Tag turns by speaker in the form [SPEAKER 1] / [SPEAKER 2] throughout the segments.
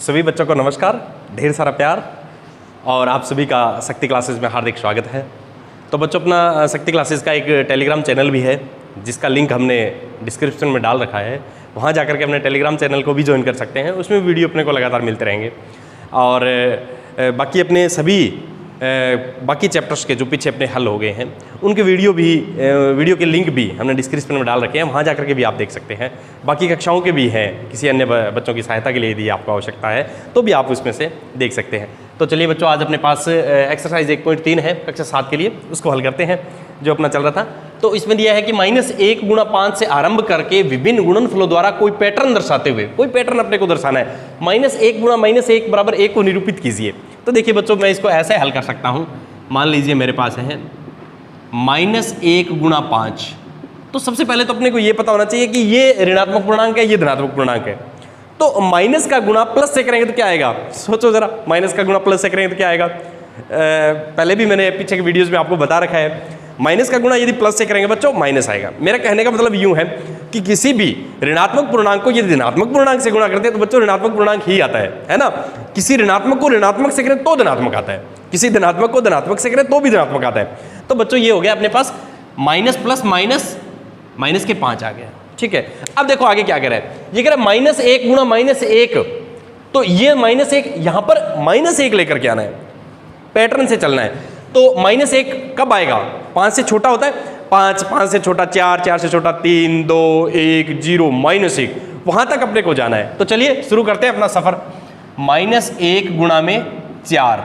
[SPEAKER 1] सभी बच्चों को नमस्कार, ढेर सारा प्यार और आप सभी का शक्ति क्लासेस में हार्दिक स्वागत है। तो बच्चों, अपना शक्ति क्लासेस का एक टेलीग्राम चैनल भी है जिसका लिंक हमने डिस्क्रिप्शन में डाल रखा है। वहाँ जाकर के अपने टेलीग्राम चैनल को भी ज्वाइन कर सकते हैं। उसमें वीडियो अपने को लगातार मिलते रहेंगे और बाकी अपने सभी बाकी चैप्टर्स के जो पीछे अपने हल हो गए हैं उनके वीडियो के लिंक भी हमने डिस्क्रिप्शन में डाल रखे हैं। वहाँ जाकर के भी आप देख सकते हैं। बाकी कक्षाओं के भी हैं, किसी अन्य बच्चों की सहायता के लिए यदि आपको आवश्यकता है तो भी आप उसमें से देख सकते हैं। तो चलिए बच्चों, आज अपने पास एक्सरसाइज 1.3 है कक्षा 7 के लिए, उसको हल करते हैं जो अपना चल रहा था। तो इसमें दिया है कि -1 × 5 से आरंभ करके विभिन्न गुणनफलों द्वारा कोई पैटर्न दर्शाते हुए, कोई पैटर्न अपने को दर्शाना है। -1 × -1 = 1 को निरूपित कीजिए। तो देखिए बच्चों, मैं इसको ऐसे हल कर सकता हूँ। मान लीजिए मेरे पास है -1 × 5। तो सबसे पहले तो अपने को ये पता होना चाहिए कि ये ऋणात्मक पूर्णांक है, ये धनात्मक पूर्णांक है। तो माइनस का गुणा प्लस से करेंगे तो क्या आएगा? सोचो जरा, माइनस का गुणा प्लस से करेंगे तो क्या आएगा? पहले भी मैंने पीछे के वीडियोस में आपको बता रखा है। माइनस का गुणा यदि प्लस से करेंगे बच्चों, माइनस आएगा। मेरा कहने का मतलब यूं है कि किसी भी ऋणात्मक पूर्णांक को यदि धनात्मक पूर्णांक से गुणा करते हैं तो बच्चों ऋणात्मक पूर्णांक ही आता है ना। किसी ऋणात्मक को ऋणात्मक से करें तो धनात्मक आता है, किसी धनात्मक को धनात्मक से करें तो भी धनात्मक आता है। तो बच्चों ये हो गया अपने पास माइनस प्लस माइनस, माइनस के 5 आ गया। ठीक है, अब देखो आगे क्या कह रहा है। ये कह रहा है -1 × -1। तो ये -1 यहां पर -1 लेकर के आना है, पैटर्न से चलना है। तो -1 कब आएगा? 5 से छोटा होता है, 5 से छोटा 4, 4 से छोटा 3, 2, 1, 0, -1, वहां तक अपने को जाना है। तो चलिए शुरू करते हैं अपना सफर। -1 × 4,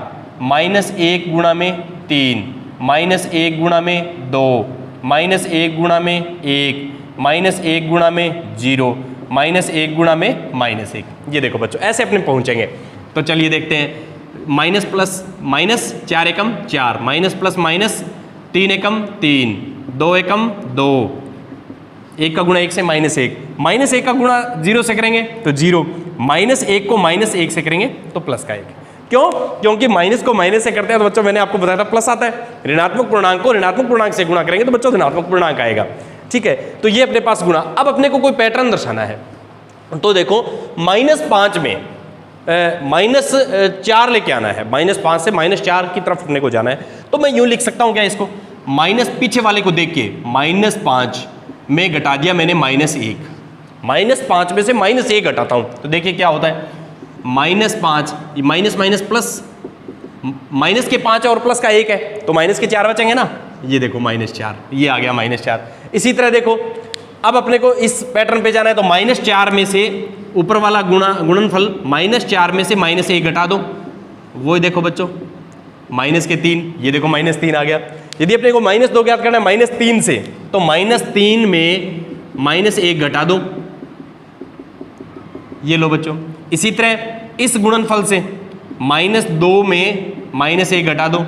[SPEAKER 1] -1 × 3, -1 × 2, -1 × 1, -1 × 0, -1 × -1। ये देखो बच्चों, ऐसे अपने पहुंचेंगे। तो चलिए देखते हैं। माइनस प्लस माइनस 4 एकम 4, माइनस प्लस माइनस 3 एकम 3, 2 एकम 2, 1 का गुणा 1 से -1, -1 का गुणा 0 से करेंगे तो 0, -1 को -1 से करेंगे तो प्लस का 1। क्यों? क्योंकि माइनस को माइनस से करते हैं तो बच्चों मैंने आपको बताया था प्लस आता है। ऋणात्मक पूर्णांक को ऋणात्मक पूर्णांक से गुणा करेंगे तो बच्चों धनात्मक पूर्णांक आएगा। ठीक है, तो ये अपने पास गुणा। अब अपने को कोई पैटर्न दर्शाना है। तो देखो -5 में -4 लेके आना है। -5 से -4 की तरफ अपने को जाना है। तो मैं यूं लिख सकता हूं क्या इसको? माइनस पीछे वाले को देख के -5 में घटा दिया मैंने -1। -5 में से -1 घटाता हूं तो देखिए क्या होता है। -5 माइनस माइनस प्लस, माइनस के 5 और प्लस का 1 है तो माइनस के 4 बचेंगे ना। ये देखो -4, ये आ गया -4। इसी तरह देखो, अब अपने को इस पैटर्न पे जाना है तो -4 में से ऊपर वाला गुणनफल -4 में से -1 घटा दो। वो देखो बच्चों -3, ये देखो -3 आ गया। यदि अपने को -2 ज्ञात करना है -3 से तो -3 में -1 घटा दो। ये लो बच्चों। इसी तरह इस गुणनफल से -2 में -1 घटा दो।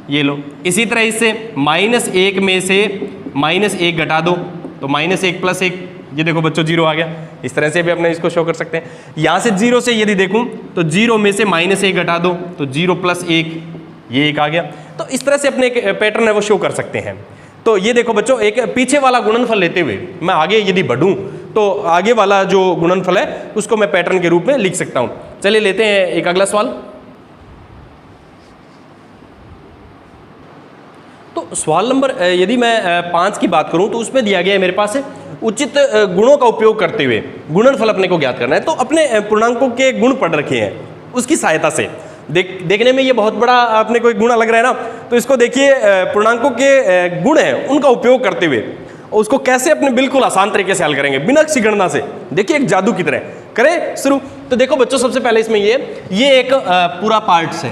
[SPEAKER 1] ये लो। इसी तरह इससे -1 में से -1 घटा दो तो -1 + 1, ये देखो बच्चों 0 आ गया। इस तरह से भी अपने इसको शो कर सकते हैं। यहाँ से 0 से यदि देखूं तो 0 में से -1 घटा दो तो 0 + 1, ये 1 आ गया। तो इस तरह से अपने एक पैटर्न है वो शो कर सकते हैं। तो ये देखो बच्चों, एक पीछे वाला गुणनफल लेते हुए मैं आगे यदि बढ़ूं तो आगे वाला जो गुणनफल है उसको मैं पैटर्न के रूप में लिख सकता हूँ। चलिए लेते हैं एक अगला सवाल। तो सवाल नंबर यदि मैं 5 की बात करूं तो उसमें दिया गया है मेरे पास उचित गुणों का उपयोग करते हुए गुणनफल अपने को ज्ञात करना है। तो अपने पूर्णांकों के गुण पढ़ रखे हैं, उसकी सहायता से देखने में ये बहुत बड़ा अपने को एक गुणा लग रहा है ना। तो इसको देखिए, पूर्णांकों के गुण हैं उनका उपयोग करते हुए उसको कैसे अपने बिल्कुल आसान तरीके से हल करेंगे बिना किसी गणना से। देखिए एक जादू की तरह। करें शुरू। तो देखो बच्चों, सबसे पहले इसमें ये एक पूरा पार्ट्स है,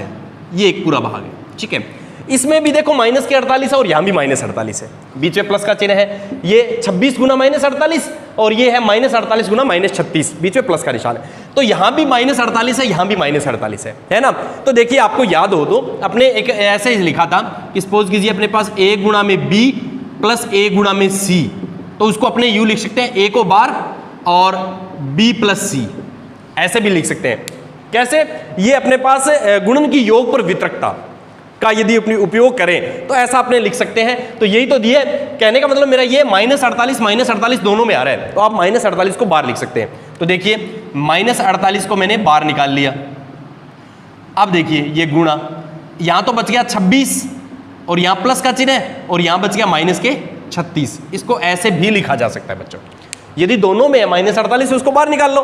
[SPEAKER 1] ये एक पूरा भाग है। ठीक है, इसमें भी देखो -48 है और यहाँ भी -48 है, बीच में प्लस का चिन्ह है। ये 26 × -48 और ये है -48 × -36, बीच में प्लस का निशान है। तो यहाँ भी -48 है, यहाँ भी -48 है ना। तो देखिए आपको याद हो तो अपने एक ऐसे ही लिखा था कि सपोज कीजिए अपने पास A × B + A × C। तो उसको अपने यूं लिख सकते हैं, A को बार और B + C, ऐसे भी लिख सकते हैं। कैसे? ये अपने पास गुणन की योग पर वितरकता, का यदि अपनी उपयोग करें तो ऐसा अपने लिख सकते हैं। तो यही तो दिया है, कहने का मतलब मेरा ये -48 दोनों में आ रहा है, तो आप -48 को बाहर लिख सकते हैं। तो देखिए -48 को मैंने बाहर निकाल लिया। अब देखिए ये गुणा, यहां तो बच गया 26 और यहां प्लस का चिन्ह है और यहां बच गया माइनस के 36। इसको ऐसे भी लिखा जा सकता है बच्चों, यदि दोनों में है -48 उसको बाहर निकाल लो।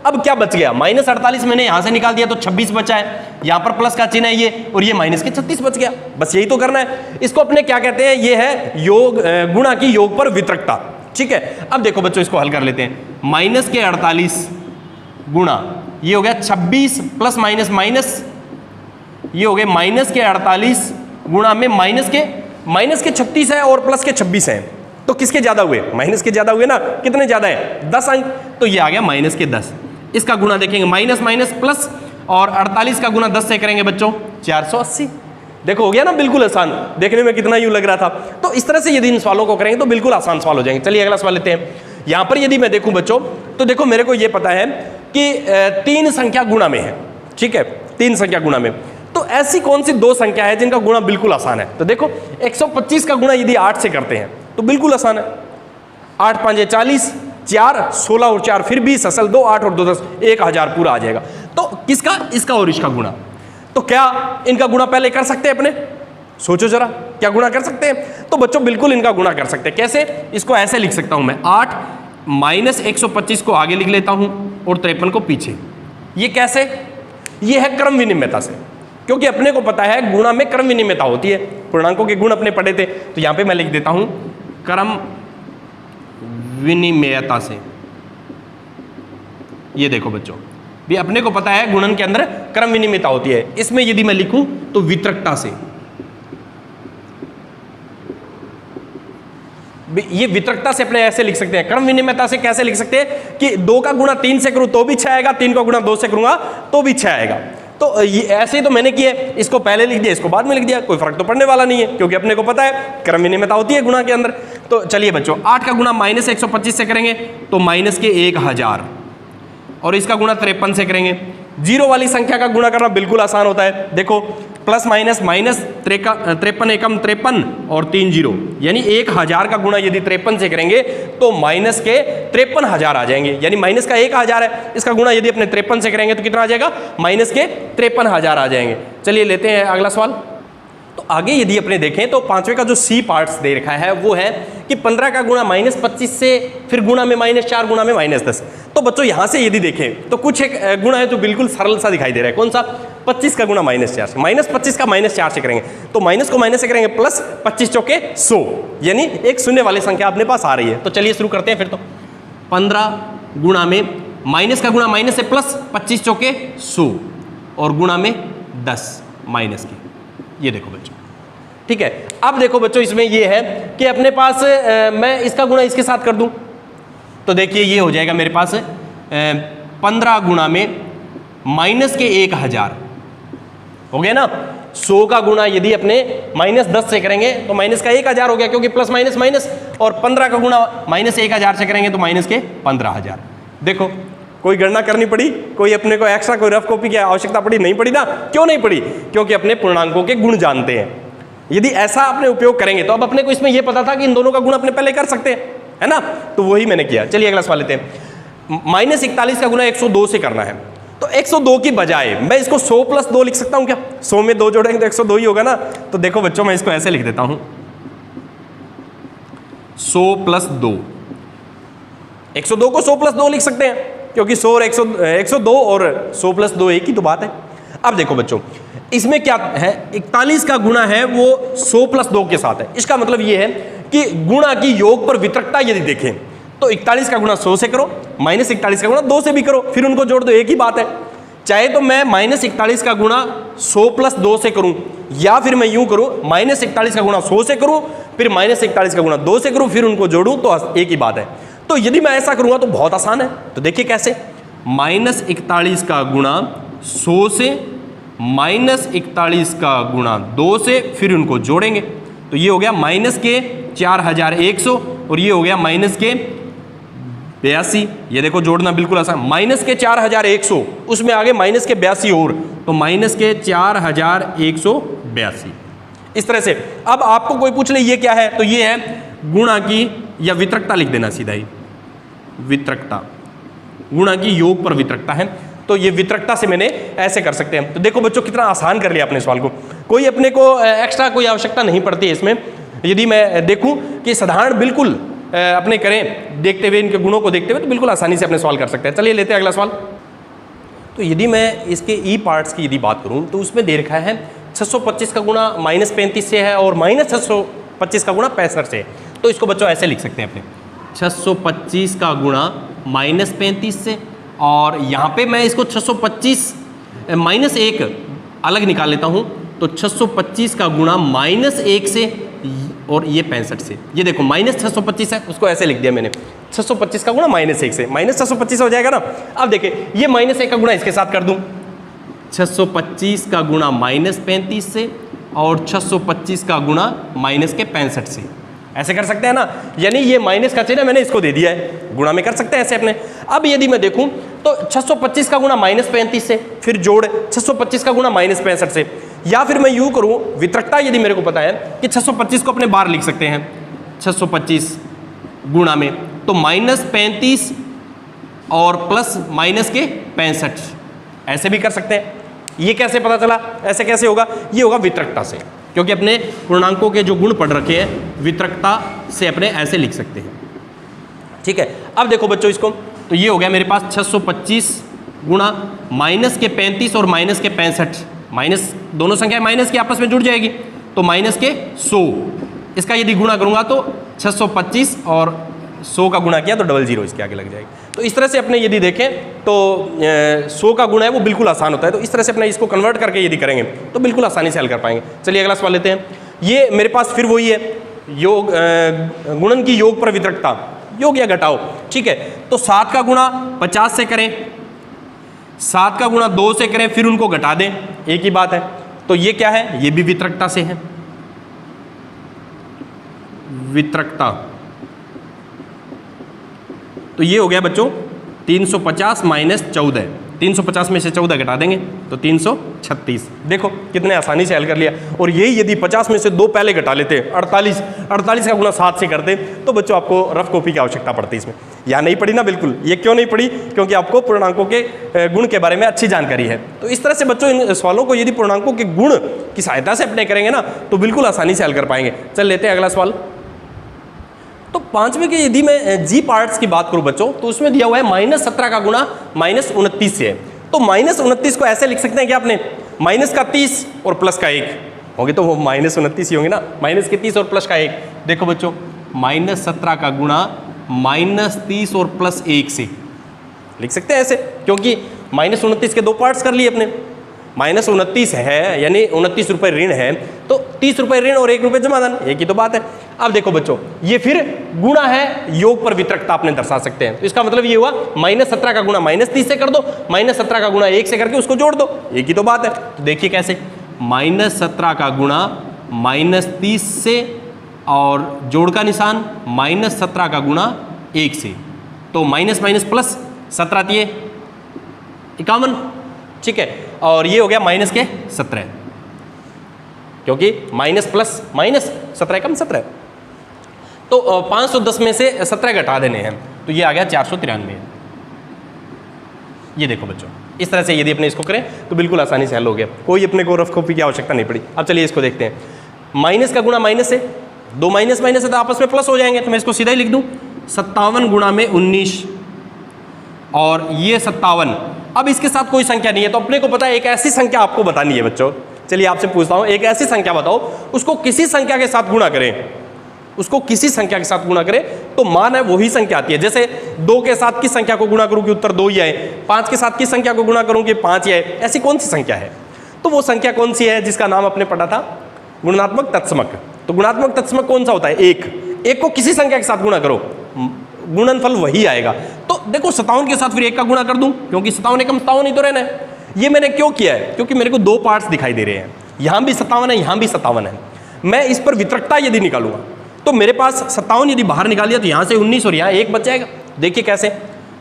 [SPEAKER 1] अब क्या बच गया, -48 मैंने यहां से निकाल दिया तो 26 बचा है, यहां पर प्लस का चिन्ह है ये, और ये माइनस के 36 बच गया। बस यही तो करना है। इसको अपने क्या कहते हैं, ये है योग गुणा की योग पर वितरकता। ठीक है, अब देखो बच्चों इसको हल कर लेते हैं। -48 गुणा ये हो गया 26 प्लस माइनस माइनस, ये हो गए -48 गुणा में माइनस के 36 है और प्लस के 26 है, तो किसके ज्यादा हुए, माइनस के ज्यादा हुए ना। कितने ज्यादा है, 10 अंक, तो ये आ गया माइनस के 10। इसका गुणा देखेंगे माइनस माइनस प्लस, और 48 का गुणा 10 से करेंगे बच्चों 480। देखो हो गया ना, बिल्कुल आसान। देखने में कितना यूं लग रहा था। तो इस तरह से यदि इन सवालों को करेंगे तो बिल्कुल आसान सवाल हो जाएंगे। चलिए अगला सवाल लेते हैं। यहां पर यदि मैं देखूं बच्चों, तो देखो मेरे को यह पता है कि 3 संख्या गुणा में है। ठीक है, 3 संख्या गुणा में, तो ऐसी कौन सी 2 संख्या है जिनका गुणा बिल्कुल आसान है। तो देखो 125 का गुणा यदि 8 से करते हैं तो बिल्कुल आसान है। 8 5 40, 4 16 और 4 फिर 20, असल 2 8 और 2 10, 1000 पूरा आ जाएगा। तो किसका, इसका और इसका गुणा। तो क्या इनका गुणा पहले कर सकते हैं अपने, सोचो जरा, क्या गुणा कर सकते हैं। तो बच्चों बिल्कुल इनका गुणा कर सकते हैं। कैसे, इसको ऐसे लिख सकता हूं मैं, 8 माइनस 125 को आगे लिख लेता हूं और 53 को पीछे। ये कैसे, ये है क्रम विनिमयता से, क्योंकि अपने को पता है गुणा में क्रम विनिमयता होती है। पूर्णांकों के गुण अपने पढ़े थे, तो यहां पे मैं लिख देता हूं क्रम विनिमयता से। ये देखो बच्चों, भी अपने को पता है गुणन के अंदर क्रम विनिमयता होती है। इसमें यदि मैं लिखूं तो वितरकता से, ये वितरकता से अपने ऐसे लिख सकते हैं। क्रम विनिमयता से कैसे लिख सकते हैं कि 2 का गुणा 3 से करूं तो भी 6 आएगा, 3 का गुणा 2 से करूंगा तो भी 6 आएगा। तो ये ऐसे ही तो मैंने किए, इसको पहले लिख दिया, इसको बाद में लिख दिया, कोई फर्क तो पड़ने वाला नहीं है, क्योंकि अपने को पता है क्रम विनिमयता होती है गुणा के अंदर। तो चलिए बच्चों, 8 का गुणा माइनस 125 से करेंगे तो माइनस के 1000, और इसका गुणा 53 से करेंगे। जीरो वाली संख्या का गुणा करना बिल्कुल आसान होता है। देखो प्लस माइनस माइनस 53 एकम 53 और 3 जीरो, यानी 1000 का गुणा यदि 53 से करेंगे तो माइनस के 53,000 आ जाएंगे। यानी माइनस का 1000 है, इसका गुणा यदि अपने 53 से करेंगे तो कितना आ जाएगा, माइनस के 53,000 आ जाएंगे। चलिए लेते हैं अगला सवाल। तो आगे यदि अपने देखें तो 5वें का जो सी पार्ट्स दे रखा है वो है कि 15 का गुणा -25 से फिर गुणा में -4 गुणा में -10। तो बच्चों यहां से यदि देखें तो कुछ एक गुणा है जो बिल्कुल सरल सा दिखाई दे रहा है। कौन सा, 25 का गुणा -4 से, -25 का -4 से करेंगे तो माइनस को माइनस से करेंगे प्लस 25 चौके 100, यानी एक शून्य वाली संख्या अपने पास आ रही है। तो चलिए शुरू करते हैं फिर। तो 15 गुणा में माइनस का गुणा माइनस से प्लस 25 चौके 100 और गुणा में 10 माइनस की। ये देखो बच्चों, ठीक है। अब देखो बच्चों इसमें ये है कि अपने पास मैं इसका गुणा इसके साथ कर दूं तो देखिए ये हो जाएगा मेरे पास 15 गुणा में माइनस के 1000 हो गया ना। 100 का गुणा यदि अपने -10 से करेंगे तो माइनस का 1000 हो गया, क्योंकि प्लस माइनस माइनस, और 15 का गुणा -1000 से करेंगे तो माइनस के 15,000। देखो कोई गणना करनी पड़ी, कोई अपने को एक्स्ट्रा कोई रफ कॉपी की आवश्यकता पड़ी, नहीं पड़ी ना। क्यों नहीं पड़ी, क्योंकि अपने पूर्णांकों के गुण जानते हैं। यदि ऐसा अपने उपयोग करेंगे तो अब अपने को इसमें यह पता था कि इन दोनों का गुण अपने पहले कर सकते हैं, है ना, तो वही मैंने किया। चलिए अगला सवाल लेते हैं। -41 का गुणा 102 से करना है तो 102 की बजाय मैं इसको 100 + 2 लिख सकता हूं क्या। 100 में 2 जोड़ेंगे तो 102 ही होगा ना। तो देखो बच्चों मैं इसको ऐसे लिख देता हूं 100 + 2। 102 को 100 + 2 लिख सकते हैं, क्योंकि 100 और 102 और 100 + 2 एक ही तो बात है। अब देखो बच्चों इसमें क्या है, 41 का गुणा है वो 100 + 2 के साथ है। इसका मतलब ये है कि गुणा की योग पर वितरकता यदि देखें तो 41 का गुणा 100 से करो, -41 का गुणा 2 से भी करो, फिर उनको जोड़ दो, एक ही बात है। चाहे तो मैं -41 का गुणा 100 + 2 से करूं, या फिर मैं यूं करूं -41 का गुणा 100 से करूं, फिर -41 का गुणा 2 से करूं, फिर उनको जोड़ूं, तो एक ही बात है। तो यदि मैं ऐसा करूंगा तो बहुत आसान है। तो देखिए कैसे, -41 का गुणा 100 से, -41 का गुणा 2 से, फिर उनको जोड़ेंगे तो ये हो गया माइनस के 4100 और ये हो गया माइनस के 82। ये देखो जोड़ना बिल्कुल आसान, माइनस के 4100 उसमें आगे माइनस के 82 और, तो माइनस के 4182। इस तरह से। अब आपको कोई पूछ ले ये क्या है, तो ये है गुणा की या वितरकता लिख देना सीधा ही, वितरकता, गुणा की योग पर वितरकता है, तो ये वितरकता से मैंने ऐसे कर सकते हैं। तो देखो बच्चों कितना आसान कर लिया अपने सवाल को, कोई अपने को एक्स्ट्रा कोई आवश्यकता नहीं पड़ती है इसमें। यदि मैं देखूं कि साधारण बिल्कुल अपने करें देखते हुए, इनके गुणों को देखते हुए, तो बिल्कुल आसानी से अपने सवाल कर सकते हैं। चलिए लेते हैं अगला सवाल। तो यदि मैं इसके ई पार्ट्स की यदि बात करूं तो उसमें दे रखा है 625 का गुणा -35 से है और -625 का गुणा 65 से है। तो इसको बच्चों ऐसे लिख सकते हैं अपने 625 का गुणा -35 से, और यहाँ पे मैं इसको 625 -1 अलग निकाल लेता हूँ, तो 625 का गुणा -1 से और ये 65 से। ये देखो -625 है, उसको ऐसे लिख दिया मैंने 625 का गुणा -1 से, -625 हो जाएगा ना। अब देखिए ये -1 का गुणा इसके साथ कर दूं, 625 का गुणा -35 से और 625 का गुणा -65 से, ऐसे कर सकते हैं ना। यानी ये माइनस का चिन्ह मैंने इसको दे दिया है, गुणा में कर सकते हैं ऐसे अपने। अब यदि मैं देखूं तो 625 का गुणा -35 से, फिर जोड़ 625 का गुणा -65 से, या फिर मैं यूं करूं, वितरकता यदि मेरे को पता है कि 625 को अपने बार लिख सकते हैं, 625 गुणा में तो -35 और प्लस माइनस के 65, ऐसे भी कर सकते हैं। ये कैसे पता चला, ऐसे कैसे होगा, ये होगा वितरकता से, क्योंकि अपने पूर्णांकों के जो गुण पढ़ रखे हैं वितरकता से अपने ऐसे लिख सकते हैं। ठीक है, अब देखो बच्चों इसको, तो ये हो गया मेरे पास 625 गुणा माइनस के 35 और माइनस के 65, माइनस दोनों संख्याएं माइनस की आपस में जुड़ जाएगी, तो माइनस के 100, इसका यदि गुणा करूंगा तो 625 और 100 का गुणा किया तो 00 इसके आगे लग जाएगी। तो इस तरह से अपने यदि देखें तो 100 का गुणा है वो बिल्कुल आसान होता है, तो इस तरह से अपने इसको कन्वर्ट करके यदि करेंगे तो बिल्कुल आसानी से हल कर पाएंगे। चलिए अगला सवाल लेते हैं। ये मेरे पास फिर वही है, योग गुणन की योग पर वितरकता, योग या घटाओ। ठीक है, तो 7 का गुणा 50 से करें, 7 का गुणा 2 से करें, फिर उनको घटा दें, एक ही बात है। तो ये क्या है, ये भी वितरकता से है, वितरकता। तो ये हो गया बच्चों 350 माइनस 14, 350 में से 14 घटा देंगे तो 336। देखो कितने आसानी से हल कर लिया। और यही यदि 50 में से 2 पहले घटा लेते 48 का गुणा 7 से करते तो बच्चों आपको रफ कॉपी की आवश्यकता पड़ती इसमें। यहाँ नहीं पड़ी ना, बिल्कुल। ये क्यों नहीं पड़ी, क्योंकि आपको पूर्णांकों के गुण के बारे में अच्छी जानकारी है। तो इस तरह से बच्चों इन सवालों को यदि पूर्णांकों के गुण की सहायता से अपने करेंगे ना तो बिल्कुल आसानी से हल कर पाएंगे। चल लेते हैं अगला सवाल। तो 5वें के यदि मैं जी पार्ट्स की बात करूं बच्चों, तो उसमें दिया हुआ है -17 का गुणा -29 से है। तो -29 को ऐसे लिख सकते हैं कि आपने माइनस का 30 और प्लस का 1 होंगे, तो वो -29 ही होंगे ना, माइनस के 30 और प्लस का 1। देखो बच्चों -17 का गुणा -30 और प्लस 1 से लिख सकते हैं ऐसे, क्योंकि -29 के 2 पार्ट्स कर लिए अपने। -29 है यानी 29 रुपये ऋण है, तो 30 रुपये ऋण और 1 रुपये जमाधन, एक ही तो बात है। अब देखो बच्चों ये फिर गुणा है, योग पर वितरकता आपने दर्शा सकते हैं। तो इसका मतलब ये हुआ -17 का गुणा -30 से कर दो, -17 का गुणा 1 से करके उसको जोड़ दो, एक ही तो बात है। तो देखिए कैसे, -17 का गुणा -30 से और जोड़ का निशान -17 का गुणा 1 से, तो माइनस माइनस प्लस 17 दिए 51। ठीक है, और ये हो गया माइनस के 17, क्योंकि माइनस प्लस माइनस 17 कम 17, तो 510 में से 17 घटा देने हैं, तो ये आ गया 493। ये देखो बच्चों इस तरह से यदि अपने इसको करें तो बिल्कुल आसानी से हल हो गया, कोई अपने को रफ कॉपी की आवश्यकता नहीं पड़ी। अब चलिए इसको देखते हैं। माइनस का गुणा माइनस से, 2 माइनस माइनस है तो आपस में प्लस हो जाएंगे, तो मैं इसको सीधा ही लिख दूं 57 गुणा में 19 और ये 57। अब इसके साथ कोई संख्या नहीं है, तो अपने को पता है एक ऐसी संख्या आपको बतानी है बच्चों। चलिए आपसे पूछता हूं, एक ऐसी संख्या बताओ, उसको किसी संख्या के साथ गुणा करें, उसको किसी संख्या के साथ गुणा करें तो मान है वही संख्या आती है। जैसे 2 के साथ किस संख्या को गुणा करूं कि उत्तर 2 ही आए, 5 के साथ किस संख्या को गुणा करूं कि 5 ही आए, ऐसी कौन सी संख्या है? तो वो संख्या कौन सी है जिसका नाम आपने पढ़ा था गुणात्मक तत्समक। तो गुणात्मक तत्समक कौन सा होता है? एक को किसी संख्या के साथ गुणा करो, गुणनफल वही आएगा। तो देखो 57 के साथ फिर 1 का गुणा कर दूं, क्योंकि 57 एकम 57 ही तो रहना है। ये मैंने क्यों किया है? क्योंकि मेरे को 2 पार्ट्स दिखाई दे रहे हैं, यहां भी 57 है, यहां भी 57 है। मैं इस पर वितरकता यदि निकालूंगा तो मेरे पास 57 यदि बाहर निकाल दिया तो यहां से 19 और यहां 1 बच जाएगा। देखिए कैसे,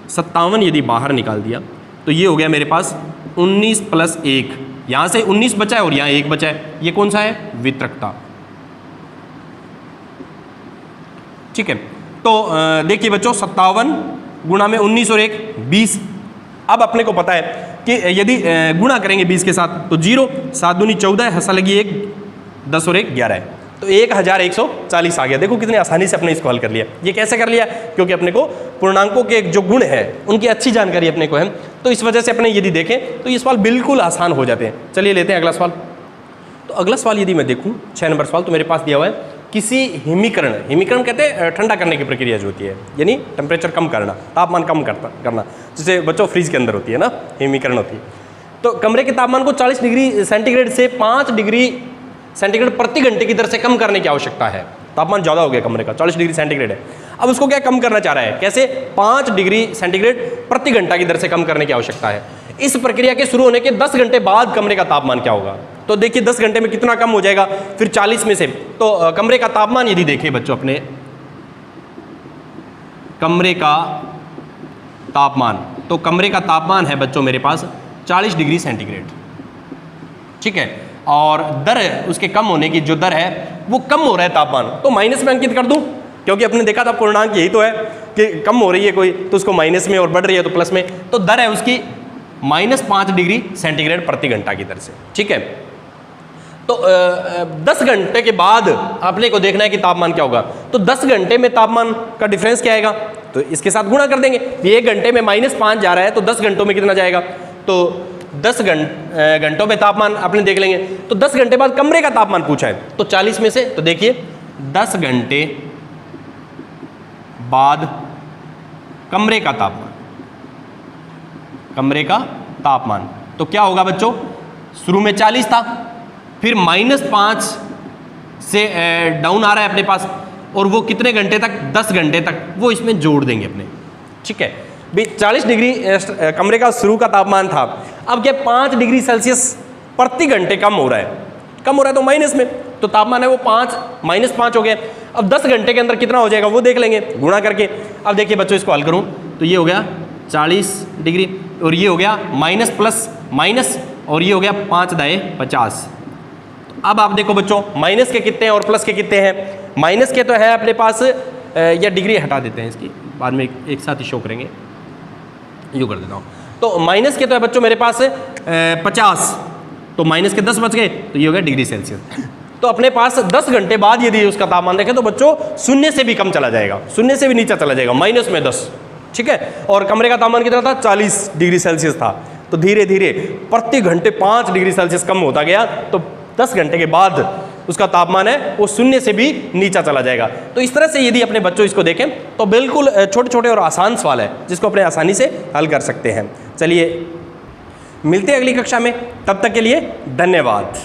[SPEAKER 1] 57 यदि बाहर निकाल दिया तो ये हो गया मेरे पास 19 प्लस 1, यहाँ से 19 बचा है और यहाँ 1 बचा है, ये कौन सा है? वितरकता। ठीक है, तो देखिए बच्चों 57 गुणा में 19 और 1 20। अब अपने को पता है कि यदि गुणा करेंगे 20 के साथ तो 0, 7 दूनी 14 है, हंसा लगी 1, 10 और 1 11 है, तो 1140 आ गया। देखो कितने आसानी से अपने इसको हल कर लिया। ये कैसे कर लिया? क्योंकि अपने को पूर्णांकों के जो गुण है उनकी अच्छी जानकारी अपने को है, तो इस वजह से अपने यदि देखें तो ये सवाल बिल्कुल आसान हो जाते हैं। चलिए लेते हैं अगला सवाल। तो अगला सवाल यदि मैं देखूँ 6 नंबर सवाल, तो मेरे पास दिया हुआ है किसी हिमीकरण कहते हैं ठंडा करने की प्रक्रिया जो होती है, यानी टेम्परेचर कम करना, तापमान कम करना, जैसे बच्चों फ्रीज के अंदर होती है ना, हिमीकरण होती है। तो कमरे के तापमान को 40 डिग्री सेंटीग्रेड से 5 डिग्री सेंटीग्रेड प्रति घंटे की दर से कम करने की आवश्यकता है। तापमान ज़्यादा हो गया कमरे का, 40 डिग्री सेंटीग्रेड है, अब उसको क्या कम करना चाह रहा है? कैसे? 5 डिग्री सेंटीग्रेड प्रति घंटा की दर से कम करने की आवश्यकता है। इस प्रक्रिया के शुरू होने के 10 घंटे बाद कमरे का तापमान क्या होगा? तो देखिए 10 घंटे में कितना कम हो जाएगा फिर 40 में से। तो कमरे का तापमान यदि देखें बच्चों, अपने कमरे का तापमान, तो कमरे का तापमान है बच्चों मेरे पास 40 डिग्री सेंटीग्रेड। ठीक है, और दर उसके कम होने की जो दर है वो कम हो रहा है तापमान, तो माइनस में अंकित कर दूं, क्योंकि अपने देखा था पूर्णांक यही तो है कि कम हो रही है कोई तो उसको माइनस में और बढ़ रही है तो प्लस में, तो दर है उसकी -5 डिग्री सेंटीग्रेड प्रति घंटा की दर से। ठीक है, तो 10 घंटे के बाद अपने को देखना है कि तापमान क्या होगा। तो 10 घंटे में तापमान का डिफरेंस क्या आएगा? तो इसके साथ गुणा कर देंगे। 1 घंटे में -5 जा रहा है तो 10 घंटों में कितना जाएगा? तो 10 घंटों में तापमान अपने देख लेंगे। तो 10 घंटे बाद कमरे का तापमान पूछा है, तो 40 में से, तो देखिए 10 घंटे बाद कमरे का तापमान, तो क्या होगा बच्चों? शुरू में 40 था, फिर -5 से डाउन आ रहा है अपने पास, और वो कितने घंटे तक? 10 घंटे तक वो इसमें जोड़ देंगे अपने। ठीक है, भाई 40 डिग्री कमरे का शुरू का तापमान था, अब क्या 5 डिग्री सेल्सियस प्रति घंटे कम हो रहा है तो माइनस में, तो तापमान है वो -5 हो गया। अब 10 घंटे के अंदर कितना हो जाएगा वो देख लेंगे गुणा करके। अब देखिए बच्चों इसको हल करूं तो ये हो गया 40 डिग्री और ये हो गया माइनस प्लस माइनस और ये हो गया 5 दाएं 50। अब आप देखो बच्चों माइनस के कितने हैं और प्लस के कितने हैं? माइनस के तो है अपने पास, या डिग्री हटा देते हैं इसकी, बाद में एक साथ ही शो करेंगे, यूँ कर देता हूँ। तो माइनस के तो है बच्चों मेरे पास 50, तो माइनस के 10 बच गए, तो ये हो गया डिग्री सेल्सियस। तो अपने पास 10 घंटे बाद यदि उसका तापमान देखें तो बच्चों 0 से भी कम चला जाएगा, 0 से भी नीचे चला जाएगा, -10। ठीक है, और कमरे का तापमान कितना था? 40 डिग्री सेल्सियस था। तो धीरे धीरे प्रति घंटे 5 डिग्री सेल्सियस कम होता गया, तो 10 घंटे के बाद उसका तापमान है वो 0 से भी नीचा चला जाएगा। तो इस तरह से यदि अपने बच्चों इसको देखें तो बिल्कुल छोटे छोटे और आसान सवाल है जिसको अपने आसानी से हल कर सकते हैं। चलिए मिलते हैं अगली कक्षा में, तब तक के लिए धन्यवाद।